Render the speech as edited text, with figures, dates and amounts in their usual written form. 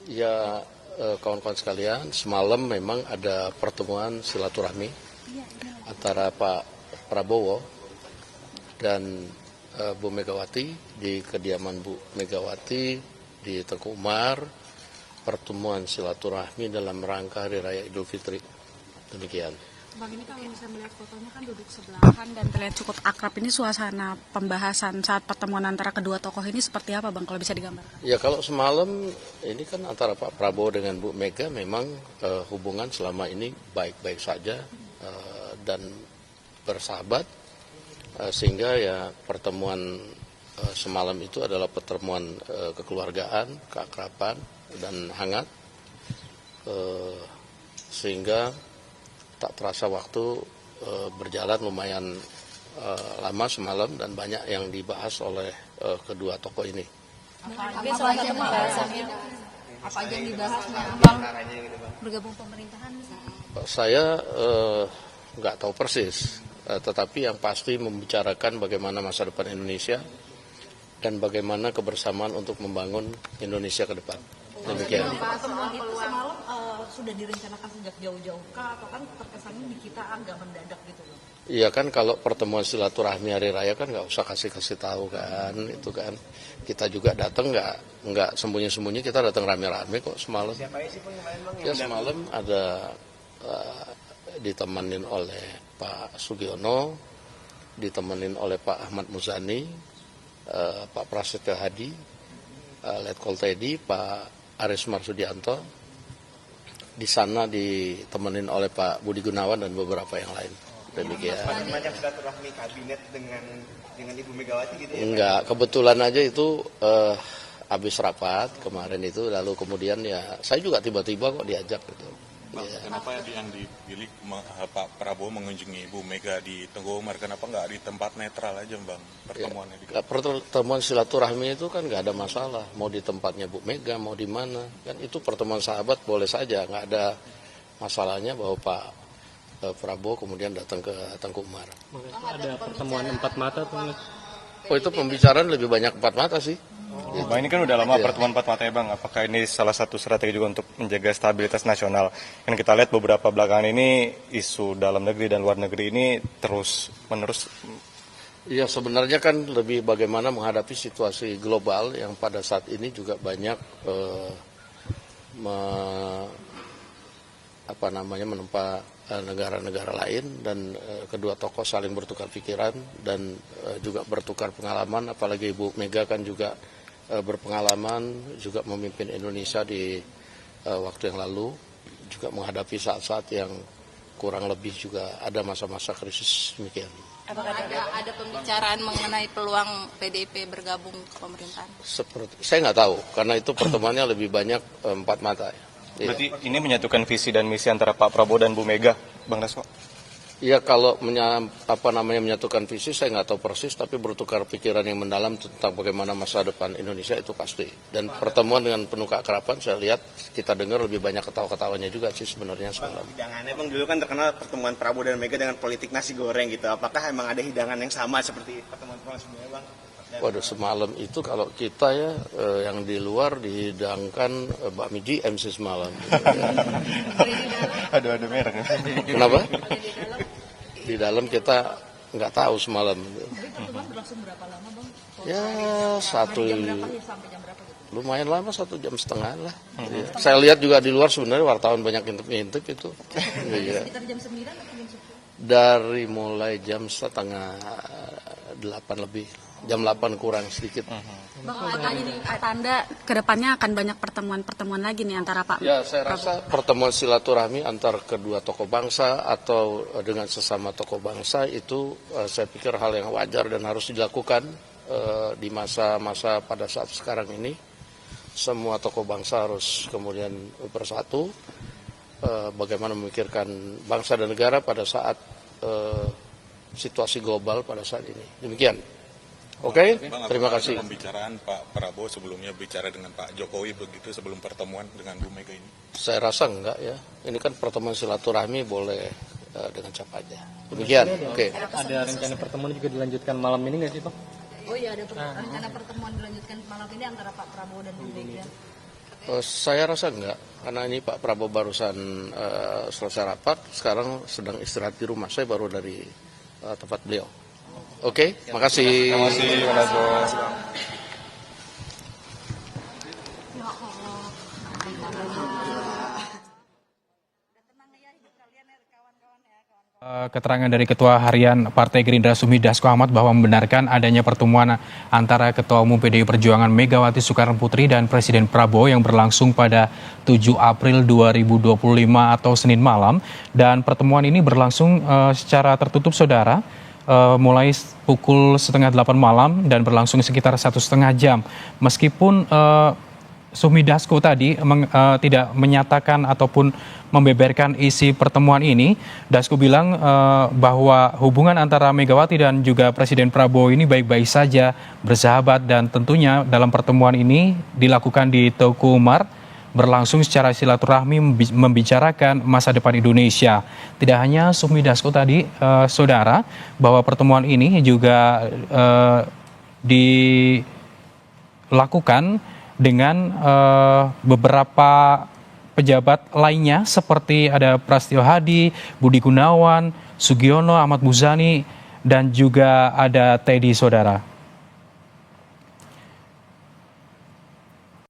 Ya, kawan-kawan sekalian, semalam memang ada pertemuan silaturahmi antara Pak Prabowo dan Bu Megawati di kediaman Bu Megawati di Teguh Umar, pertemuan silaturahmi dalam rangka Hari Raya Idul Fitri. Demikian. Bang, ini kalau bisa melihat fotonya kan duduk sebelahan dan terlihat cukup akrab. Ini suasana pembahasan saat pertemuan antara kedua tokoh ini seperti apa, Bang, kalau bisa digambarkan? Ya, kalau semalam ini kan antara Pak Prabowo dengan Bu Mega memang hubungan selama ini baik-baik saja dan bersahabat, sehingga ya pertemuan semalam itu adalah pertemuan kekeluargaan, keakraban dan hangat, sehingga tak terasa waktu berjalan lumayan lama semalam dan banyak yang dibahas oleh kedua tokoh ini. Apa aja pembahasannya? Apa aja yang dibahas, Bang? Bergabung pemerintahan misalnya? Saya nggak tahu persis, tetapi yang pasti membicarakan bagaimana masa depan Indonesia dan bagaimana kebersamaan untuk membangun Indonesia ke depan. Demikian. Pertemuan itu semalam sudah direncanakan sejak jauh-jauh kah, atau kan terkesannya di kita agak mendadak gitu loh? Iya kan, kalau pertemuan silaturahmi hari raya kan nggak usah kasih tahu kan, itu kan kita juga datang nggak sembunyi-sembunyi, kita datang rame-rame kok semalam. Siapa sih Bang yang lain, Bang? Ya semalam ada ditemenin oleh Pak Sugiono, ditemenin oleh Pak Ahmad Muzani, Pak Prasetyo Hadi, Letkol Teddy, Pak Aris Marsudianto. Di sana ditemenin oleh Pak Budi Gunawan dan beberapa yang lain. Demikian. Macam silaturahmi kabinet dengan Ibu Megawati gitu ya? Enggak, kebetulan aja itu habis rapat kemarin itu, lalu kemudian ya saya juga tiba-tiba kok diajak gitu. Bang, ya. Kenapa yang dipilih Pak Prabowo mengunjungi Ibu Mega di Teguh Umar? Kenapa nggak di tempat netral aja, Bang, pertemuannya? Ya, pertemuan silaturahmi itu kan nggak ada masalah, mau di tempatnya Bu Mega, mau di mana, kan itu pertemuan sahabat boleh saja, nggak ada masalahnya bahwa Pak Prabowo kemudian datang ke Teguh Umar. Ada pertemuan empat mata tuh? Oh, itu pembicaraan lebih banyak empat mata sih. Bang, ini kan udah lama pertemuan empat mata ya, Bang. Apakah ini salah satu strategi juga untuk menjaga stabilitas nasional? Kan kita lihat beberapa belakangan ini isu dalam negeri dan luar negeri ini terus menerus. Ya, sebenarnya kan lebih bagaimana menghadapi situasi global yang pada saat ini juga banyak menempa negara-negara lain, dan kedua tokoh saling bertukar pikiran dan juga bertukar pengalaman, apalagi Ibu Mega kan juga berpengalaman juga memimpin Indonesia di waktu yang lalu, juga menghadapi saat-saat yang kurang lebih juga ada masa-masa krisis demikian. Apakah ada pembicaraan mengenai peluang PDIP bergabung ke pemerintahan? Saya nggak tahu, karena itu pertemuannya lebih banyak empat mata. Berarti ini menyatukan visi dan misi antara Pak Prabowo dan Bu Mega, Bang Dasko? Iya, kalau menyatukan visi saya nggak tahu persis, tapi bertukar pikiran yang mendalam tentang bagaimana masa depan Indonesia itu pasti. Dan pertemuan dengan penuh keakraban, saya lihat kita dengar lebih banyak ketawa-ketawanya juga sih sebenarnya semalam. Hidangannya, Bang, dulu kan terkenal pertemuan Prabowo dan Mega dengan politik nasi goreng gitu. Apakah emang ada hidangan yang sama seperti pertemuan sebelumnya, Bang? Waduh, semalam itu kalau kita ya yang di luar dihidangkan bakmi GM sih semalam. Ada merek. Kenapa? Di dalam kita nggak tahu semalam. Pertemuan berlangsung berapa lama, Bang? Ya Sampai jam berapa gitu? Lumayan lama, 1,5 jam lah. Ya. Saya lihat juga di luar sebenarnya wartawan banyak ngintip itu. Ya. Sekitar jam 9 atau jam 10? Dari mulai jam 7:30 lebih. Jam 8 kurang sedikit. Bang, apakah ini tanda kedepannya akan banyak pertemuan-pertemuan lagi nih antara Pak? Ya, saya rasa pertemuan silaturahmi antar kedua tokoh bangsa atau dengan sesama tokoh bangsa itu saya pikir hal yang wajar dan harus dilakukan di masa-masa pada saat sekarang ini. Semua tokoh bangsa harus kemudian bersatu, bagaimana memikirkan bangsa dan negara pada saat situasi global pada saat ini. Demikian. Oke, terima kasih. Pembicaraan Pak Prabowo sebelumnya bicara dengan Pak Jokowi begitu sebelum pertemuan dengan Bu Mega ini? Saya rasa enggak ya. Ini kan pertemuan silaturahmi, boleh dengan siapa aja. Demikian. Oke. Ada rencana pertemuan juga dilanjutkan malam ini nggak sih, Pak? Oh iya, ada rencana pertemuan dilanjutkan malam ini antara Pak Prabowo dan Bu Mega. Saya rasa enggak, karena ini Pak Prabowo barusan selesai rapat, sekarang sedang istirahat di rumah. Saya baru dari tempat beliau. Oke, makasih. Terima kasih, Mas Hasto. Keterangan dari Ketua Harian Partai Gerindra Sumi Dasko Ahmad bahwa membenarkan adanya pertemuan antara Ketua Umum PDI Perjuangan Megawati Soekarno Putri dan Presiden Prabowo yang berlangsung pada 7 April 2025 atau Senin malam, dan pertemuan ini berlangsung secara tertutup, saudara, mulai pukul setengah 8 malam dan berlangsung sekitar 1,5 jam. Meskipun Sumi Dasko tadi tidak menyatakan ataupun membeberkan isi pertemuan ini, Dasko bilang bahwa hubungan antara Megawati dan juga Presiden Prabowo ini baik-baik saja, bersahabat, dan tentunya dalam pertemuan ini dilakukan di Teguh Umar, berlangsung secara silaturahmi membicarakan masa depan Indonesia. Tidak hanya Sumi Dasko tadi, saudara, bahwa pertemuan ini juga dilakukan dengan beberapa pejabat lainnya seperti ada Prasetyo Hadi, Budi Gunawan, Sugiono, Ahmad Muzani, dan juga ada Teddy, saudara.